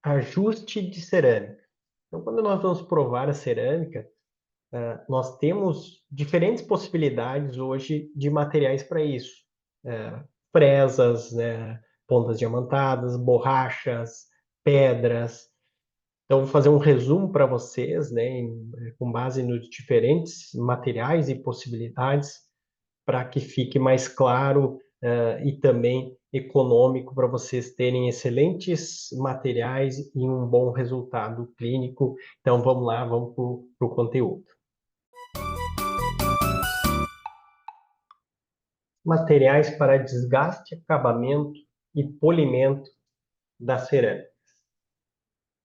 Ajuste de cerâmica. Então, quando nós vamos provar a cerâmica, nós temos diferentes possibilidades hoje de materiais para isso. Fresas, né, pontas diamantadas, borrachas, pedras. Então, vou fazer um resumo para vocês, né, com base nos diferentes materiais e possibilidades, para que fique mais claro, e também econômico para vocês terem excelentes materiais e um bom resultado clínico. Então, vamos lá, vamos para o conteúdo. Materiais para desgaste, acabamento e polimento da cerâmica.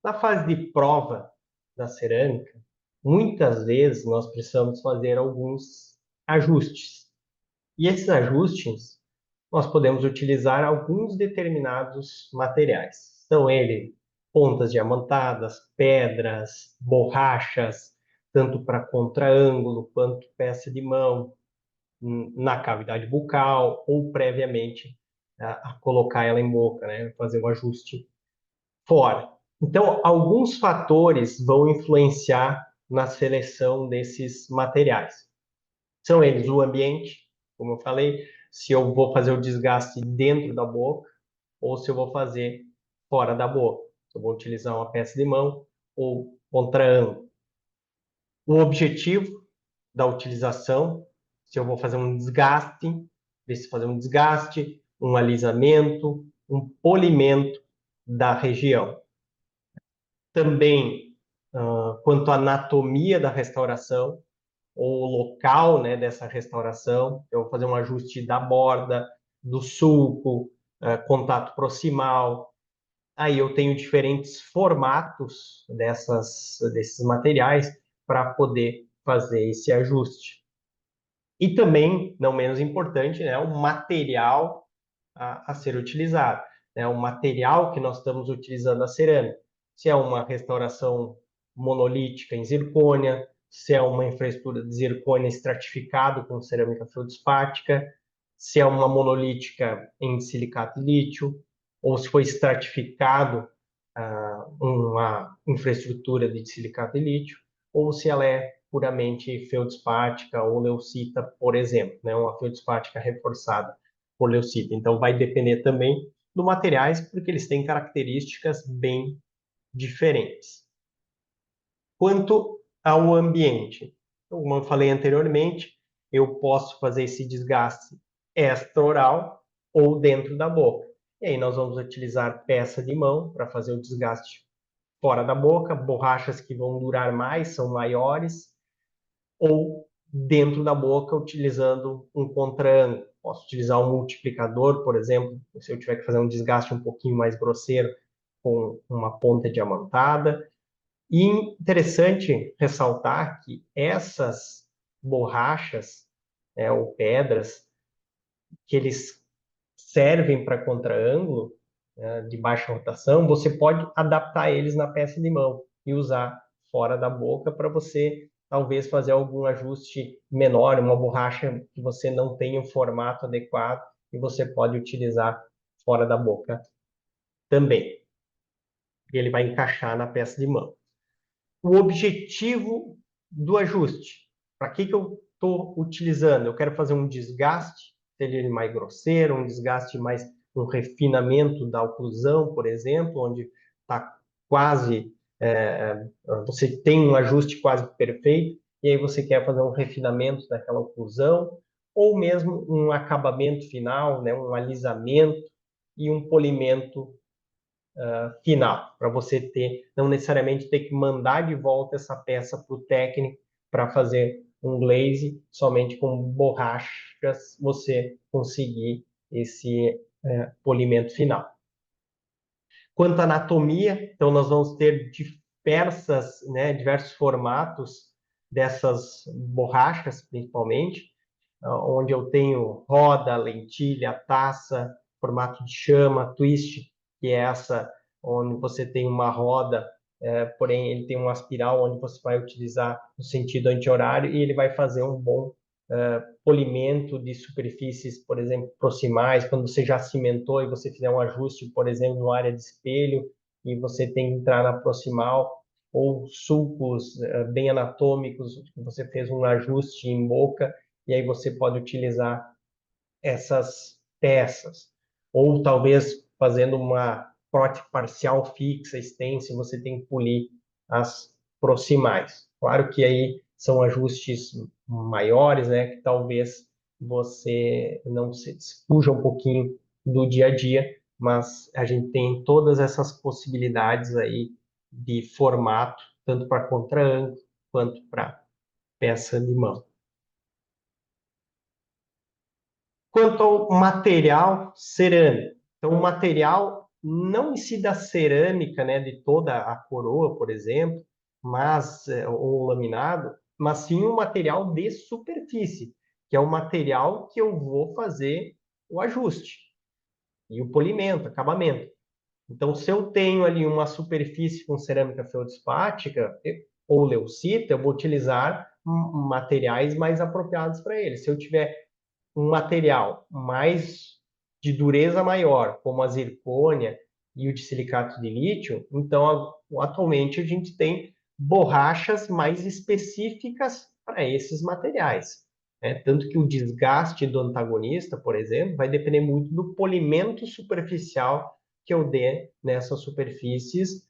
Na fase de prova da cerâmica, muitas vezes nós precisamos fazer alguns ajustes. E esses ajustes, nós podemos utilizar alguns determinados materiais. São eles pontas diamantadas, pedras, borrachas, tanto para contraângulo quanto peça de mão, na cavidade bucal ou previamente a colocar ela em boca, né? Fazer o ajuste fora. Então, alguns fatores vão influenciar na seleção desses materiais. São eles o ambiente, como eu falei, se eu vou fazer o desgaste dentro da boca ou se eu vou fazer fora da boca. Se eu vou utilizar uma peça de mão ou contra-ângulo. O objetivo da utilização, se eu vou fazer um desgaste, se fazer um desgaste, um alisamento, um polimento da região. Também, quanto à anatomia da restauração, ou local, né, dessa restauração, eu vou fazer um ajuste da borda, do sulco, contato proximal. Aí eu tenho diferentes formatos desses materiais para poder fazer esse ajuste. E também, não menos importante, né, o material a ser utilizado, né, o material que nós estamos utilizando a cerâmica. Se é uma restauração monolítica em zircônia, se é uma infraestrutura de zircônia estratificado com cerâmica feldspática, se é uma monolítica em silicato de lítio, ou se foi estratificado uma infraestrutura de silicato de lítio, ou se ela é puramente feldspática ou leucita, por exemplo, né? Uma feldspática reforçada por leucita. Então, vai depender também dos materiais, porque eles têm características bem diferentes. Quanto ao ambiente, como eu falei anteriormente, eu posso fazer esse desgaste extra-oral ou dentro da boca. E aí nós vamos utilizar peça de mão para fazer o desgaste fora da boca, borrachas que vão durar mais, são maiores, ou dentro da boca utilizando um contra-ângulo. Posso utilizar um multiplicador, por exemplo, se eu tiver que fazer um desgaste um pouquinho mais grosseiro com uma ponta diamantada. E interessante ressaltar que essas borrachas, ou pedras, que eles servem para contra-ângulo, de baixa rotação, você pode adaptar eles na peça de mão e usar fora da boca para você talvez fazer algum ajuste menor, uma borracha que você não tenha o formato adequado e você pode utilizar fora da boca também. E ele vai encaixar na peça de mão. O objetivo do ajuste. Para que eu estou utilizando? Eu quero fazer um desgaste, seja ele mais grosseiro, um desgaste mais, um refinamento da oclusão, por exemplo, onde está quase, você tem um ajuste quase perfeito, e aí você quer fazer um refinamento daquela oclusão, ou mesmo um acabamento final, né, um alisamento e um polimento final, para você ter, não necessariamente ter que mandar de volta essa peça para o técnico para fazer um glaze, somente com borrachas você conseguir esse polimento final. Quanto à anatomia, então nós vamos ter diversos formatos dessas borrachas, principalmente, onde eu tenho roda, lentilha, taça, formato de chama, twist, que é essa onde você tem uma roda, porém ele tem uma espiral onde você vai utilizar o sentido anti-horário e ele vai fazer um bom polimento de superfícies, por exemplo, proximais, quando você já cimentou e você fizer um ajuste, por exemplo, no área de espelho, e você tem que entrar na proximal, ou sulcos bem anatômicos, você fez um ajuste em boca, e aí você pode utilizar essas peças. Ou talvez fazendo uma prótese parcial fixa, extensa, você tem que polir as proximais. Claro que aí são ajustes maiores, né, que talvez você não se fuja um pouquinho do dia a dia, mas a gente tem todas essas possibilidades aí de formato, tanto para contra-ângulo quanto para peça de mão. Quanto ao material cerâmico, então o material não em si da cerâmica, né, de toda a coroa, por exemplo, mas ou laminado, mas sim o material de superfície, que é o material que eu vou fazer o ajuste e o polimento, acabamento. Então, se eu tenho ali uma superfície com cerâmica feldspática ou leucita, eu vou utilizar materiais mais apropriados para ele. Se eu tiver um material mais de dureza maior, como a zircônia e o de silicato de lítio, então atualmente a gente tem borrachas mais específicas para esses materiais. Né? Tanto que o desgaste do antagonista, por exemplo, vai depender muito do polimento superficial que eu dê nessas superfícies,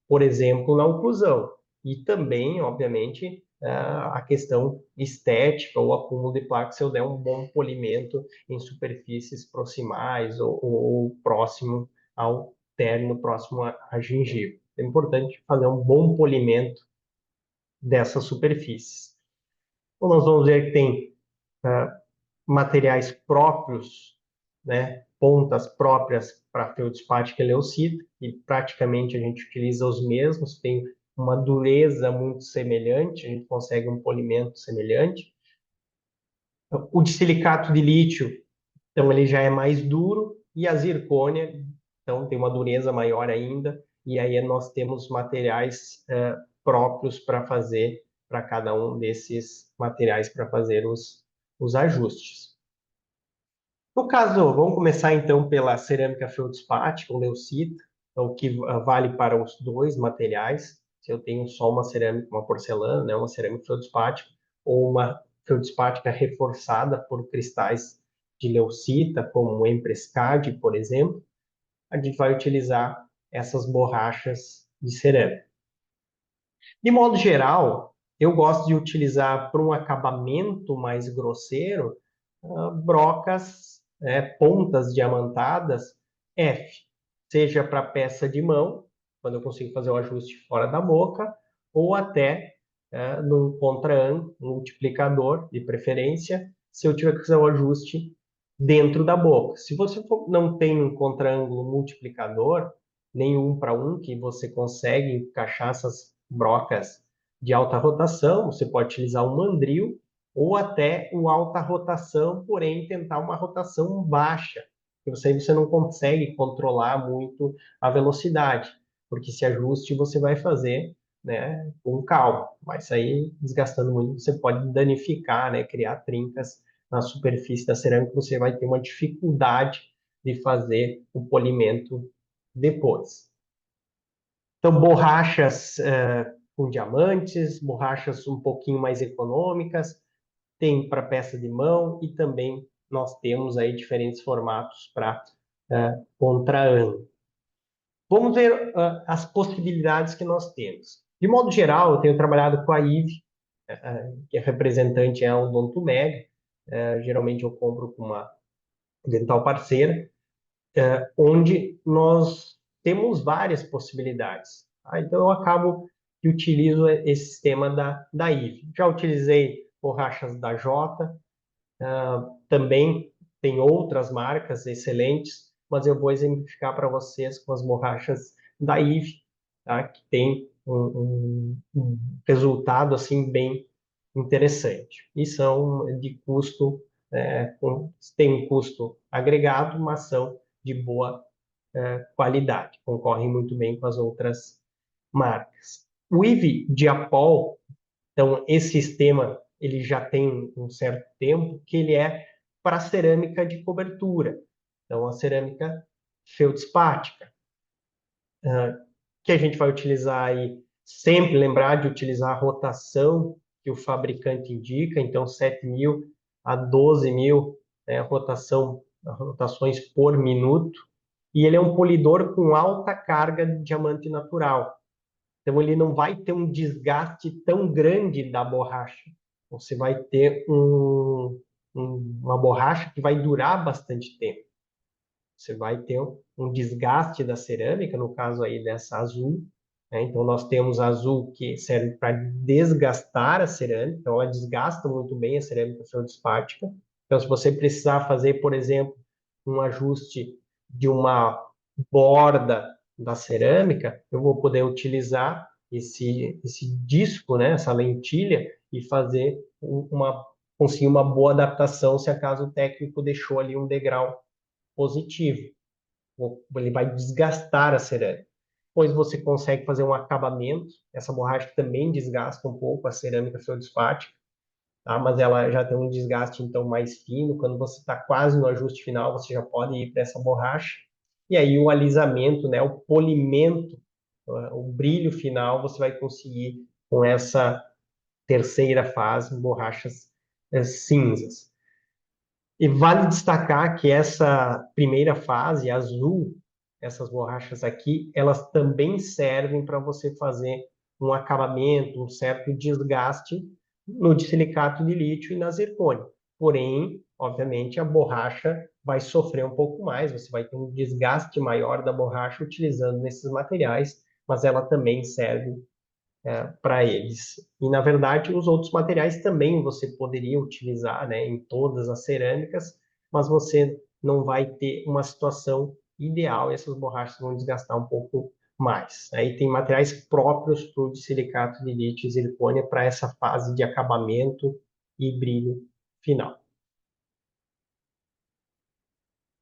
por exemplo, na oclusão. E também, obviamente, a questão estética ou acúmulo de placa se eu der um bom polimento em superfícies proximais ou próximo ao término, próximo à gengiva. É importante fazer um bom polimento dessas superfícies. Então, nós vamos ver que tem materiais próprios, né, pontas próprias para feldspática e leucita, e praticamente a gente utiliza os mesmos, tem uma dureza muito semelhante, a gente consegue um polimento semelhante. O de silicato de lítio, então ele já é mais duro, e a zircônia, então tem uma dureza maior ainda, e aí nós temos materiais próprios para fazer, para cada um desses materiais para fazer os ajustes. No caso, vamos começar então pela cerâmica feldspática, ou leucita, é o que vale para os dois materiais. Se eu tenho só uma cerâmica, uma porcelana, né, uma cerâmica feldspática, ou uma feldspática reforçada por cristais de leucita, como o Emprescad, por exemplo, a gente vai utilizar essas borrachas de cerâmica. De modo geral, eu gosto de utilizar para um acabamento mais grosseiro, brocas, pontas diamantadas F, seja para peça de mão, quando eu consigo fazer o ajuste fora da boca, ou até num contra-ângulo, multiplicador, de preferência, se eu tiver que fazer o ajuste dentro da boca. Se você não tem um contra-ângulo multiplicador, nenhum para um, que você consegue encaixar essas brocas de alta rotação, você pode utilizar um mandril, ou até o alta rotação, porém tentar uma rotação baixa, porque você não consegue controlar muito a velocidade, porque esse ajuste você vai fazer, né, com calma, mas aí desgastando muito você pode danificar, né, criar trincas na superfície da cerâmica, você vai ter uma dificuldade de fazer o polimento depois. Então, borrachas com diamantes, borrachas um pouquinho mais econômicas, tem para peça de mão e também nós temos aí diferentes formatos para contra-ângulo. Vamos ver as possibilidades que nós temos. De modo geral, eu tenho trabalhado com a IVE, que é representante é a Odonto Mega. Geralmente eu compro com uma dental parceira, onde nós temos várias possibilidades. Tá? Então eu acabo que utilizo esse sistema da IVE. Já utilizei borrachas da Jota, também tem outras marcas excelentes, mas eu vou exemplificar para vocês com as borrachas da IVE, tá? Que tem um resultado assim bem interessante. E são de custo, tem um custo agregado, mas são de boa qualidade, concorrem muito bem com as outras marcas. O IVE Diapol, então, esse sistema ele já tem um certo tempo que ele é para cerâmica de cobertura. Então, a cerâmica feldspática. que a gente vai utilizar aí, sempre lembrar de utilizar a rotação que o fabricante indica, então 7.000 a 12.000, né, rotações por minuto, e ele é um polidor com alta carga de diamante natural. Então, ele não vai ter um desgaste tão grande da borracha. Você vai ter uma borracha que vai durar bastante tempo. Você vai ter um desgaste da cerâmica, no caso aí dessa azul, né? Então, nós temos a azul que serve para desgastar a cerâmica, então ela desgasta muito bem a cerâmica feldspática. Então, se você precisar fazer, por exemplo, um ajuste de uma borda da cerâmica, eu vou poder utilizar esse disco, né, essa lentilha, e fazer conseguir uma boa adaptação se acaso o técnico deixou ali um degrau positivo. Ele vai desgastar a cerâmica. Depois você consegue fazer um acabamento. Essa borracha também desgasta um pouco a cerâmica feldspática, tá? Mas ela já tem um desgaste então mais fino. Quando você está quase no ajuste final, você já pode ir para essa borracha. E aí o alisamento, né, o polimento, o brilho final, você vai conseguir com essa terceira fase, borrachas cinzas. E vale destacar que essa primeira fase, azul, essas borrachas aqui, elas também servem para você fazer um acabamento, um certo desgaste no disilicato de lítio e na zircônia. Porém, obviamente, a borracha vai sofrer um pouco mais, você vai ter um desgaste maior da borracha utilizando nesses materiais, mas ela também serve para eles. E, na verdade, os outros materiais também você poderia utilizar, né, em todas as cerâmicas, mas você não vai ter uma situação ideal e essas borrachas vão desgastar um pouco mais. Aí tem materiais próprios para o silicato de lítio e zircônia para essa fase de acabamento e brilho final.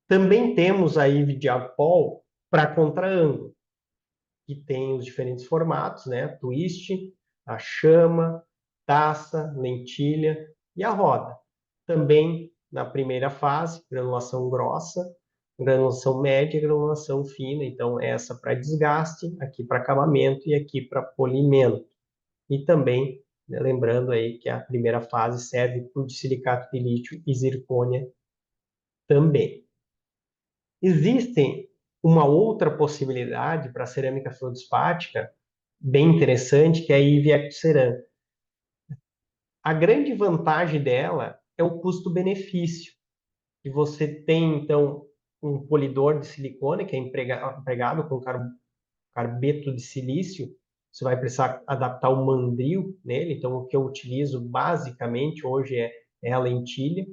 Também temos a IVE de Apol para contraângulo, que tem os diferentes formatos, né? Twist, a chama, taça, lentilha e a roda. Também na primeira fase, granulação grossa, granulação média e granulação fina. Então, essa para desgaste, aqui para acabamento e aqui para polimento. E também, né, lembrando aí que a primeira fase serve para o silicato de lítio e zircônia também. Existem uma outra possibilidade para a cerâmica feldspática, bem interessante, que é a Ivecceran. A grande vantagem dela é o custo-benefício. E você tem, então, um polidor de silicone, que é empregado com carbeto de silício. Você vai precisar adaptar o mandril nele. Então, o que eu utilizo basicamente hoje é a lentilha.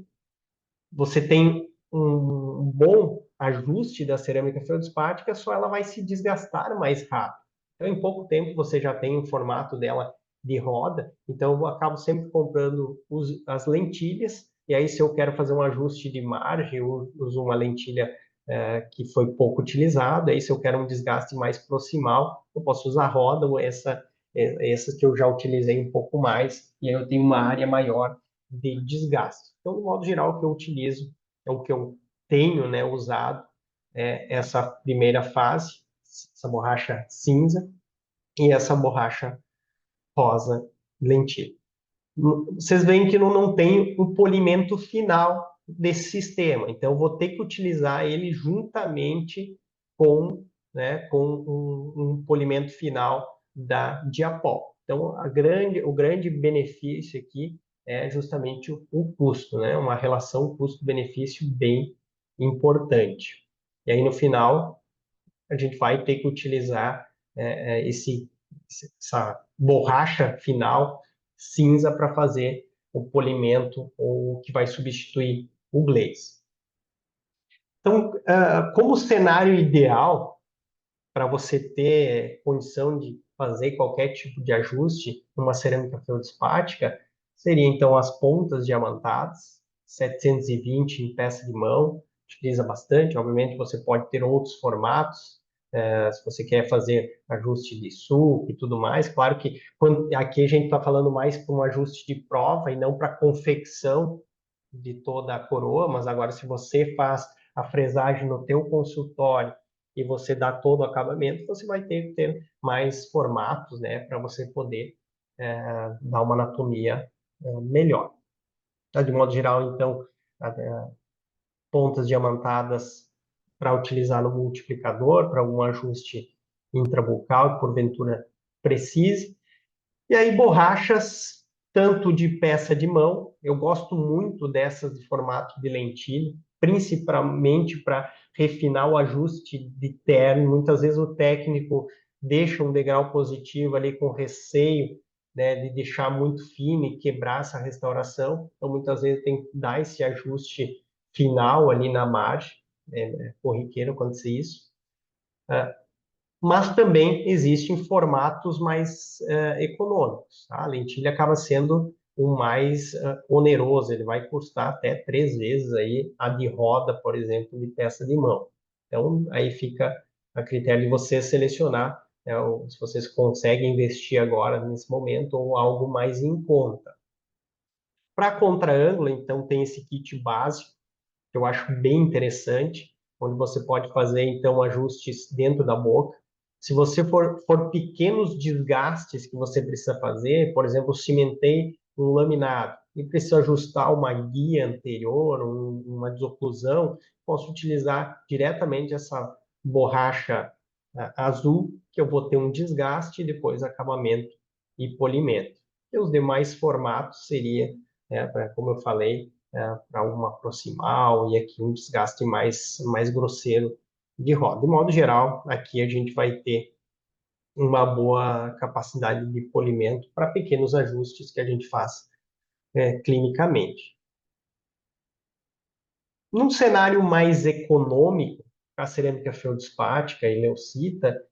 Você tem um bom ajuste da cerâmica feldspática, só ela vai se desgastar mais rápido. Então, em pouco tempo, você já tem um formato dela de roda. Então, eu acabo sempre comprando as lentilhas. E aí, se eu quero fazer um ajuste de margem, eu uso uma lentilha que foi pouco utilizada. Aí, se eu quero um desgaste mais proximal, eu posso usar a roda ou essa que eu já utilizei um pouco mais. E aí, eu tenho uma área maior de desgaste. Então, no modo geral, o que eu utilizo é o que eu tenho, né, usado, essa primeira fase, essa borracha cinza e essa borracha rosa lentilha. Vocês veem que não tem o polimento final desse sistema, então eu vou ter que utilizar ele juntamente com, né, com um polimento final da Diapol. Então, o grande benefício aqui é justamente o custo, né? Uma relação custo-benefício bem importante. E aí, no final, a gente vai ter que utilizar essa borracha final cinza para fazer o polimento ou que vai substituir o glaze. Então, como cenário ideal para você ter condição de fazer qualquer tipo de ajuste numa cerâmica feldspática, seria então as pontas diamantadas, 720 em peça de mão, utiliza bastante. Obviamente, você pode ter outros formatos, se você quer fazer ajuste de sulco e tudo mais. Claro que aqui a gente está falando mais para um ajuste de prova e não para confecção de toda a coroa, mas agora se você faz a fresagem no teu consultório e você dá todo o acabamento, você vai ter que ter mais formatos, né, para você poder dar uma anatomia melhor. Tá? De modo geral, então, pontas diamantadas para utilizar no multiplicador, para algum ajuste intrabucal, que porventura precise. E aí, borrachas, tanto de peça de mão, eu gosto muito dessas de formato de lentilha, principalmente para refinar o ajuste de terno. Muitas vezes o técnico deixa um degrau positivo ali com receio, né, de deixar muito fino e quebrar essa restauração. Então, muitas vezes tem que dar esse ajuste final ali na margem, é corriqueiro acontecer isso. Mas também existem formatos mais econômicos. Tá? A lentilha acaba sendo o mais oneroso, ele vai custar até 3 vezes aí a de roda, por exemplo, de peça de mão. Então, aí fica a critério de você selecionar, né, se vocês conseguem investir agora, nesse momento, ou algo mais em conta. Para contra-ângulo, então, tem esse kit básico, que eu acho bem interessante, onde você pode fazer, então, ajustes dentro da boca. Se você for pequenos desgastes que você precisa fazer, por exemplo, cimentei um laminado e preciso ajustar uma guia anterior, uma desoclusão, posso utilizar diretamente essa borracha azul, que eu vou ter um desgaste e depois acabamento e polimento. E os demais formatos seria, como eu falei, para uma proximal e aqui um desgaste mais grosseiro de roda. De modo geral, aqui a gente vai ter uma boa capacidade de polimento para pequenos ajustes que a gente faz clinicamente. Num cenário mais econômico, a cerâmica feldspática e leucita,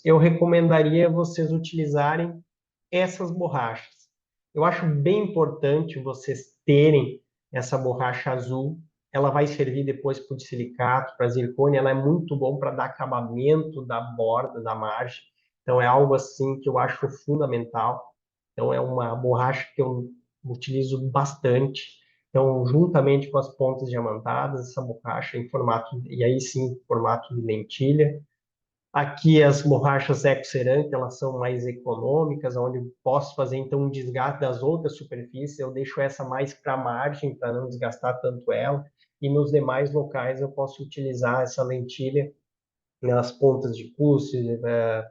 eu recomendaria vocês utilizarem essas borrachas. Eu acho bem importante vocês terem essa borracha azul. Ela vai servir depois para o silicato, para a zircônia. Ela é muito bom para dar acabamento da borda, da margem. Então é algo assim que eu acho fundamental. Então é uma borracha que eu utilizo bastante. Então, juntamente com as pontas diamantadas, essa borracha em formato, e aí sim, formato de lentilha. Aqui as borrachas ecocerâmica, elas são mais econômicas, onde eu posso fazer então um desgaste das outras superfícies, eu deixo essa mais para a margem, para não desgastar tanto ela, e nos demais locais eu posso utilizar essa lentilha nas pontas de cúspide,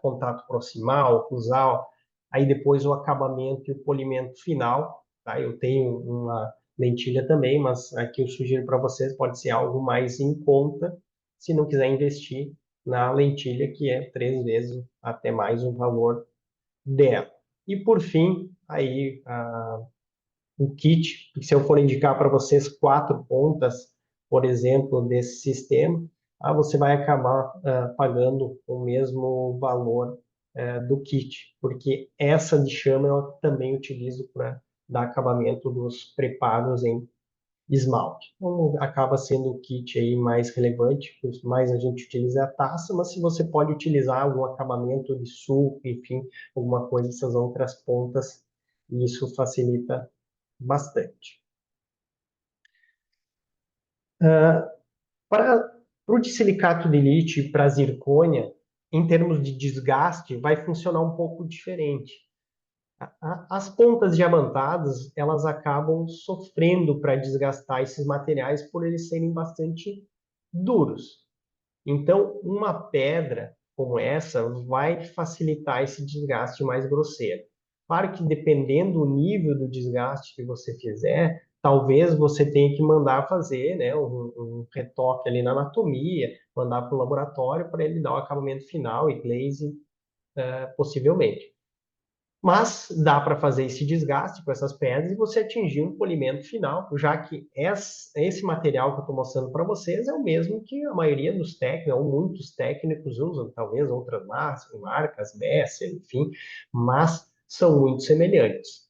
contato proximal, oclusal, aí depois o acabamento e o polimento final, tá? Eu tenho uma lentilha também, mas aqui eu sugiro para vocês, pode ser algo mais em conta, se não quiser investir na lentilha, que é 3 vezes até mais o valor dela. E por fim, aí o kit, se eu for indicar para vocês 4 pontas, por exemplo, desse sistema, você vai acabar pagando o mesmo valor do kit, porque essa de chama eu também utilizo para dar acabamento dos preparos em esmalte. Então, acaba sendo o kit aí mais relevante, o que mais a gente utiliza é a taça, mas se você pode utilizar algum acabamento de sulco, enfim, alguma coisa dessas outras pontas, isso facilita bastante. Para o de silicato de lítio e para a zircônia, em termos de desgaste, vai funcionar um pouco diferente. As pontas diamantadas, elas acabam sofrendo para desgastar esses materiais por eles serem bastante duros. Então, uma pedra como essa vai facilitar esse desgaste mais grosseiro. Claro que dependendo do nível do desgaste que você fizer, talvez você tenha que mandar fazer, né, um retoque ali na anatomia, mandar para o laboratório para ele dar o acabamento final e glaze, possivelmente. Mas dá para fazer esse desgaste com essas pedras e você atingir um polimento final, já que esse material que eu estou mostrando para vocês é o mesmo que a maioria dos técnicos, ou muitos técnicos usam, talvez outras marcas, Besser, enfim, mas são muito semelhantes.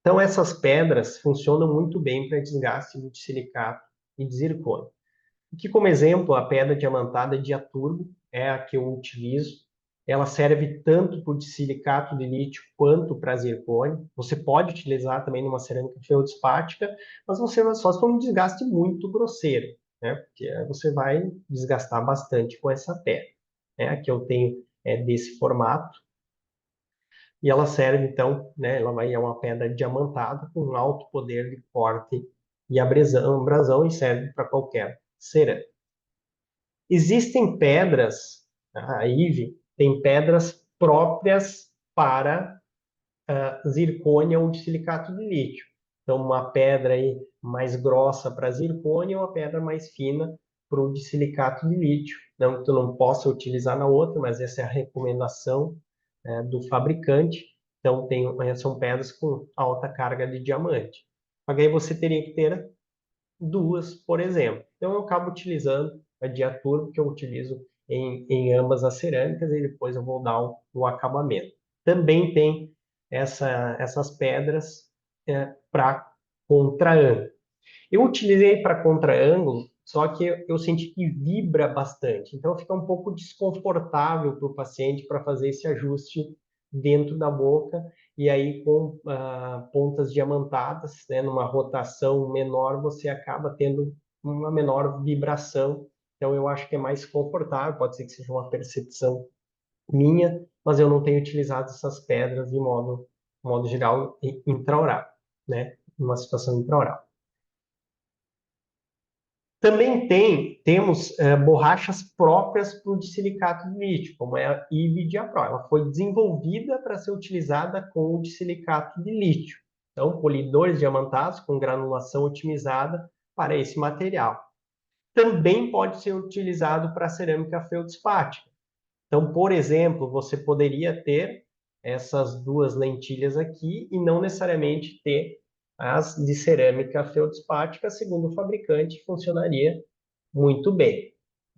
Então essas pedras funcionam muito bem para desgaste de silicato e de zircônio. Aqui como exemplo, a pedra diamantada diaturbo é a que eu utilizo. Ela serve tanto para o silicato de lítio quanto para zircônio. Você pode utilizar também numa cerâmica feldspática, mas você só se for um desgaste muito grosseiro. né? Porque você vai desgastar bastante com essa pedra. Né? Aqui eu tenho desse formato, e ela serve, então, né, é uma pedra diamantada com alto poder de corte e abrasão e serve para qualquer cerâmica. Existem pedras, a IVE tem pedras próprias para zircônia ou de silicato de lítio. Então, uma pedra aí mais grossa para zircônia e uma pedra mais fina para o de silicato de lítio. Não que tu não possa utilizar na outra, mas essa é a recomendação do fabricante. Então, são pedras com alta carga de diamante. Mas aí você teria que ter duas, por exemplo. Então, eu acabo utilizando a Diaturbo, que eu utilizo em ambas as cerâmicas, e depois eu vou dar o acabamento. Também tem essas pedras para contra-ângulo. Eu utilizei para contra-ângulo, só que eu senti que vibra bastante. Então, fica um pouco desconfortável para o paciente para fazer esse ajuste dentro da boca. E aí, com pontas diamantadas, né, numa rotação menor, você acaba tendo uma menor vibração. Então, eu acho que é mais confortável. Pode ser que seja uma percepção minha, mas eu não tenho utilizado essas pedras de modo geral intraoral, né? Numa situação intraoral. Também temos borrachas próprias para o de silicato de lítio, como é a IVE Diapro. Ela foi desenvolvida para ser utilizada com o de silicato de lítio. Então, polidores diamantados com granulação otimizada para esse material. Também pode ser utilizado para cerâmica feldspática. Então, por exemplo, você poderia ter essas duas lentilhas aqui e não necessariamente ter as de cerâmica feldspática, segundo o fabricante, funcionaria muito bem.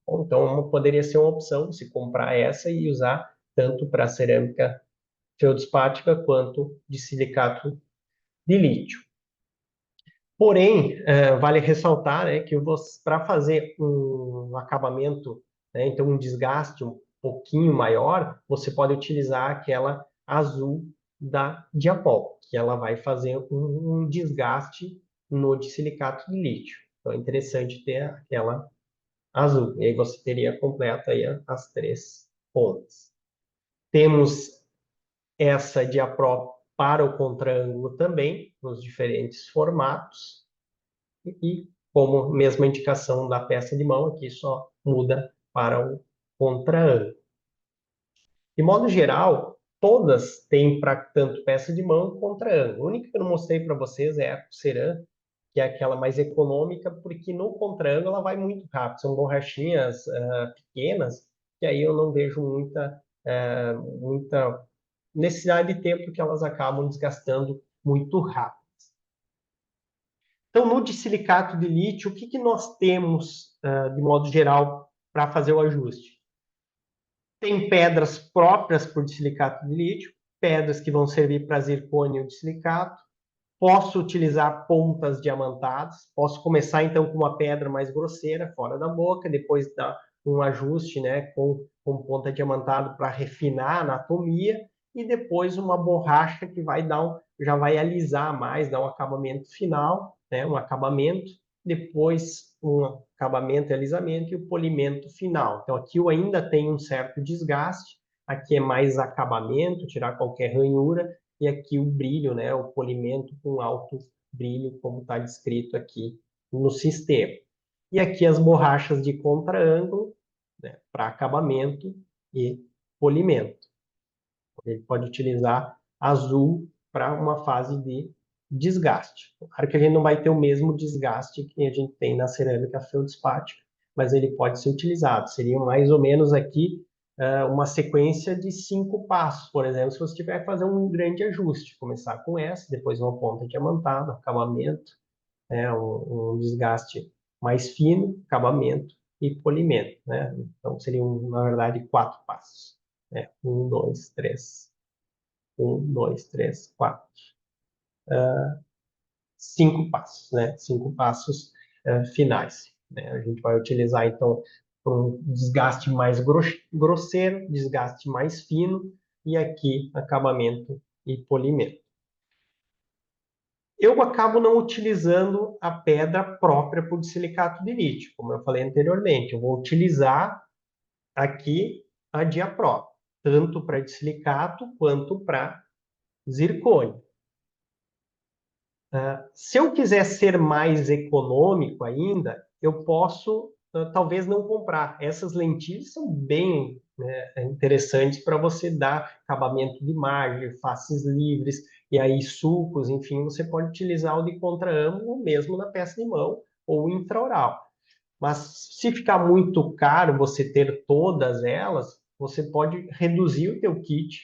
Então, poderia ser uma opção se comprar essa e usar tanto para cerâmica feldspática quanto de silicato de lítio. Porém, vale ressaltar, né, que para fazer um acabamento, né, então um desgaste um pouquinho maior, você pode utilizar aquela azul da Diapol, que ela vai fazer um desgaste no de silicato de lítio. Então é interessante ter aquela azul. E aí você teria completa aí as três pontas. Temos essa Diapro para o contraângulo também, nos diferentes formatos. E como mesma indicação da peça de mão, aqui só muda para o contra-ângulo. De modo geral, todas têm para tanto peça de mão contra-ângulo. A única que eu não mostrei para vocês é a Ceran, que é aquela mais econômica, porque no contra-ângulo ela vai muito rápido. São borrachinhas pequenas, que aí eu não vejo muita necessidade de tempo, porque elas acabam desgastando muito rápido. Então, no de silicato de lítio, o que nós temos, de modo geral, para fazer o ajuste? Tem pedras próprias para o de silicato de lítio, pedras que vão servir para zircônio de silicato. Posso utilizar pontas diamantadas. Posso começar, então, com uma pedra mais grosseira, fora da boca, depois dar um ajuste, né, com ponta diamantada para refinar a anatomia, e depois uma borracha que já vai alisar mais, dar um acabamento final, né, um acabamento, depois um acabamento e alisamento e o polimento final. Então, aqui eu ainda tenho um certo desgaste, aqui é mais acabamento, tirar qualquer ranhura, e aqui o brilho, né, o polimento com alto brilho, como está descrito aqui no sistema. E aqui as borrachas de contra-ângulo, né, para acabamento e polimento. Ele pode utilizar azul para uma fase de desgaste. Claro que a gente não vai ter o mesmo desgaste que a gente tem na cerâmica feldspática, mas ele pode ser utilizado. Seria mais ou menos aqui uma sequência de 5 passos, por exemplo, se você tiver que fazer um grande ajuste, começar com essa, depois uma ponta diamantada, acabamento, um desgaste mais fino, acabamento e polimento, né? Então seriam, na verdade, 4 passos. 1, 2, 3. 1, 2, 3, 4. 5 passos, né? 5 passos finais. Né? A gente vai utilizar, então, um desgaste mais grosseiro, desgaste mais fino, e aqui acabamento e polimento. Eu acabo não utilizando a pedra própria por silicato de lítio, como eu falei anteriormente. Eu vou utilizar aqui a Diapro, tanto para silicato quanto para zircônio. Se eu quiser ser mais econômico ainda, eu posso talvez não comprar. Essas lentilhas são bem, né, interessantes para você dar acabamento de margem, faces livres, e aí sulcos, enfim, você pode utilizar o de contraângulo mesmo na peça de mão ou intraoral. Mas se ficar muito caro você ter todas elas, você pode reduzir o teu kit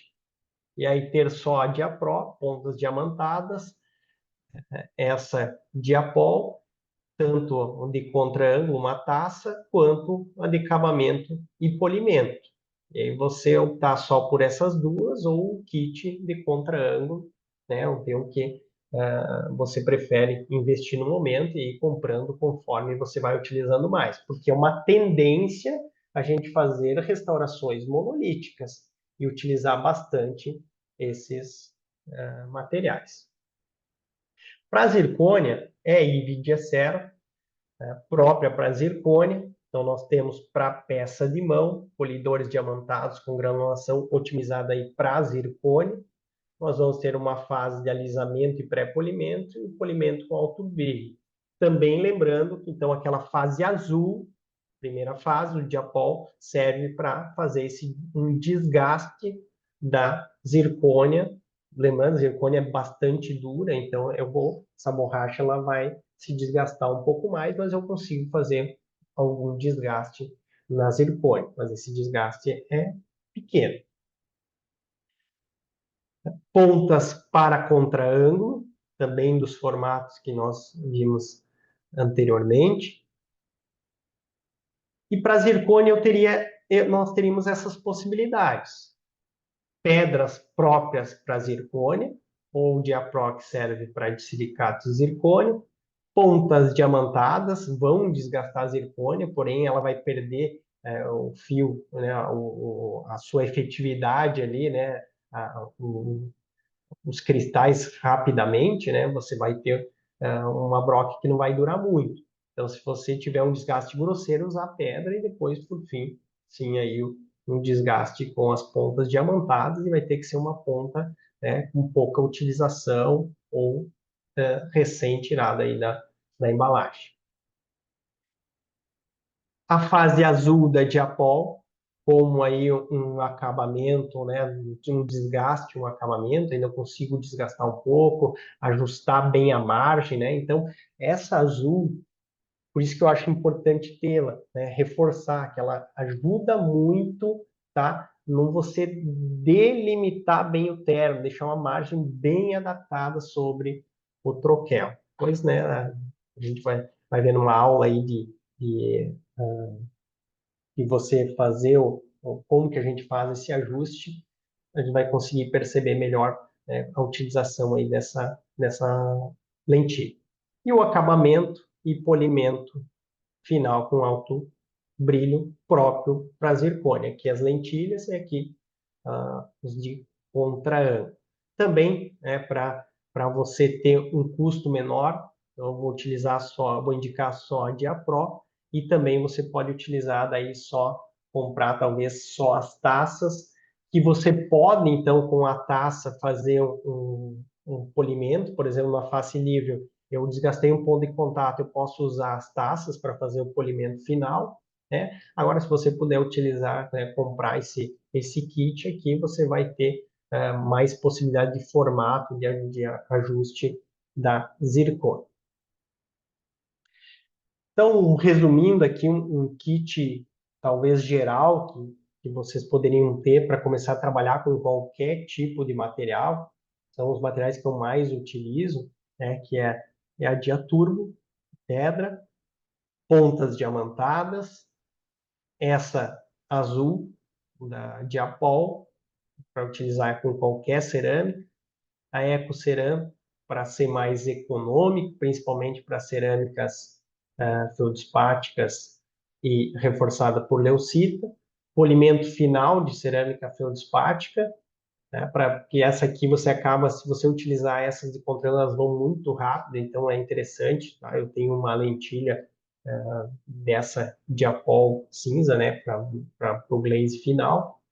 e aí ter só a Diapro, pontas diamantadas, essa Diapol, tanto a de contraângulo, uma taça, quanto a de acabamento e polimento. E aí você optar só por essas duas ou o kit de contraângulo, né? Ver o que você prefere investir no momento e ir comprando conforme você vai utilizando mais. Porque é uma tendência a gente fazer restaurações monolíticas e utilizar bastante esses materiais. Para a zircônia, é Ividia Serra, própria para zircônia. Então, nós temos para peça de mão, polidores diamantados com granulação otimizada aí para zircônia. Nós vamos ter uma fase de alisamento e pré-polimento e polimento com alto brilho. Também lembrando que, então, aquela fase azul, primeira fase, o diapol, serve para fazer um desgaste da zircônia. Lembrando, a zircônia é bastante dura, então essa borracha ela vai se desgastar um pouco mais, mas eu consigo fazer algum desgaste na zircônia, mas esse desgaste é pequeno. Pontas para contraângulo, também dos formatos que nós vimos anteriormente. E para zircônia nós teríamos essas possibilidades. Pedras próprias para zircônia, ou diapro que serve para silicato zircônio. Pontas diamantadas vão desgastar a zircônia, porém ela vai perder o fio, né, a sua efetividade ali, né, os cristais rapidamente, né, você vai ter uma broca que não vai durar muito. Então, se você tiver um desgaste grosseiro, usar pedra e depois, por fim, sim, aí um desgaste com as pontas diamantadas e vai ter que ser uma ponta, né, com pouca utilização ou recém-tirada aí da embalagem. A fase azul da Diapol, como aí um acabamento, né, um desgaste, um acabamento, ainda consigo desgastar um pouco, ajustar bem a margem, né? Então, essa azul, por isso que eu acho importante tê-la, né? Reforçar que ela ajuda muito, tá? Não você delimitar bem o terno, deixar uma margem bem adaptada sobre o troquel. Pois, né, a gente vai vendo uma aula aí de você fazer como que a gente faz esse ajuste, a gente vai conseguir perceber melhor, né, a utilização aí dessa lentilha. E o acabamento e polimento final com alto brilho próprio para zircônia, aqui as lentilhas e aqui os de contraângulo. Também, né, para você ter um custo menor, eu vou indicar só a Diapro, e também você pode utilizar daí só, comprar talvez só as taças, que você pode, então, com a taça, fazer um polimento, por exemplo, uma face livre, eu desgastei um ponto de contato, eu posso usar as taças para fazer o polimento final, né? Agora, se você puder utilizar, né, comprar esse kit aqui, você vai ter mais possibilidade de formato, de ajuste da zircônia. Então, resumindo aqui, um kit talvez geral que vocês poderiam ter para começar a trabalhar com qualquer tipo de material, são os materiais que eu mais utilizo, né, que é a Diaturbo, pedra, pontas diamantadas, essa azul da Diapol, para utilizar com qualquer cerâmica, a Ecoceram para ser mais econômico, principalmente para cerâmicas feldspáticas e reforçada por leucita, polimento final de cerâmica feldspática, né? Porque essa aqui você acaba, se você utilizar essas de controle, elas vão muito rápido, então é interessante, tá? Eu tenho uma lentilha dessa diapol cinza, né, para o glaze final.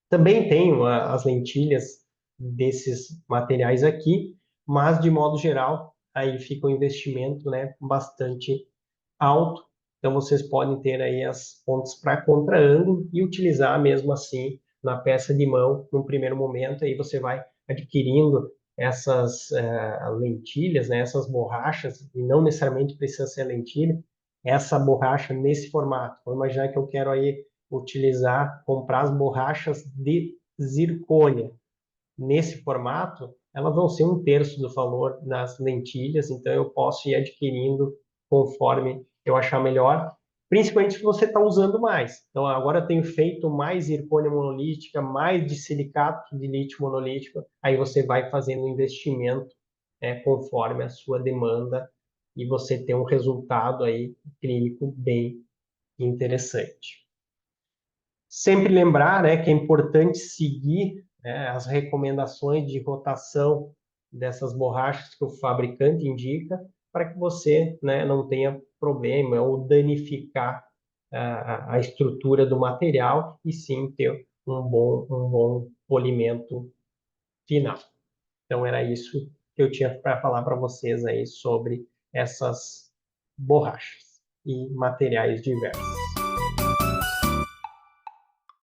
Também tenho as lentilhas desses materiais aqui, mas de modo geral, aí fica um investimento, né, bastante alto. Então vocês podem ter aí as pontas para contra-ângulo e utilizar mesmo assim na peça de mão no primeiro momento. Aí você vai adquirindo essas lentilhas, né, essas borrachas, e não necessariamente precisa ser lentilha, essa borracha nesse formato. Vamos imaginar que eu quero aí utilizar, comprar as borrachas de zircônia nesse formato, elas vão ser um terço do valor das lentilhas, então eu posso ir adquirindo conforme eu achar melhor, principalmente se você está usando mais. Então agora eu tenho feito mais zircônia monolítica, mais de silicato de lítio monolítico, aí você vai fazendo um investimento conforme a sua demanda e você tem um resultado aí clínico bem interessante. Sempre lembrar, né, que é importante seguir, né, as recomendações de rotação dessas borrachas que o fabricante indica, para que você, né, não tenha problema ou danificar a estrutura do material e sim ter um bom polimento final. Então era isso que eu tinha para falar para vocês aí sobre essas borrachas e materiais diversos.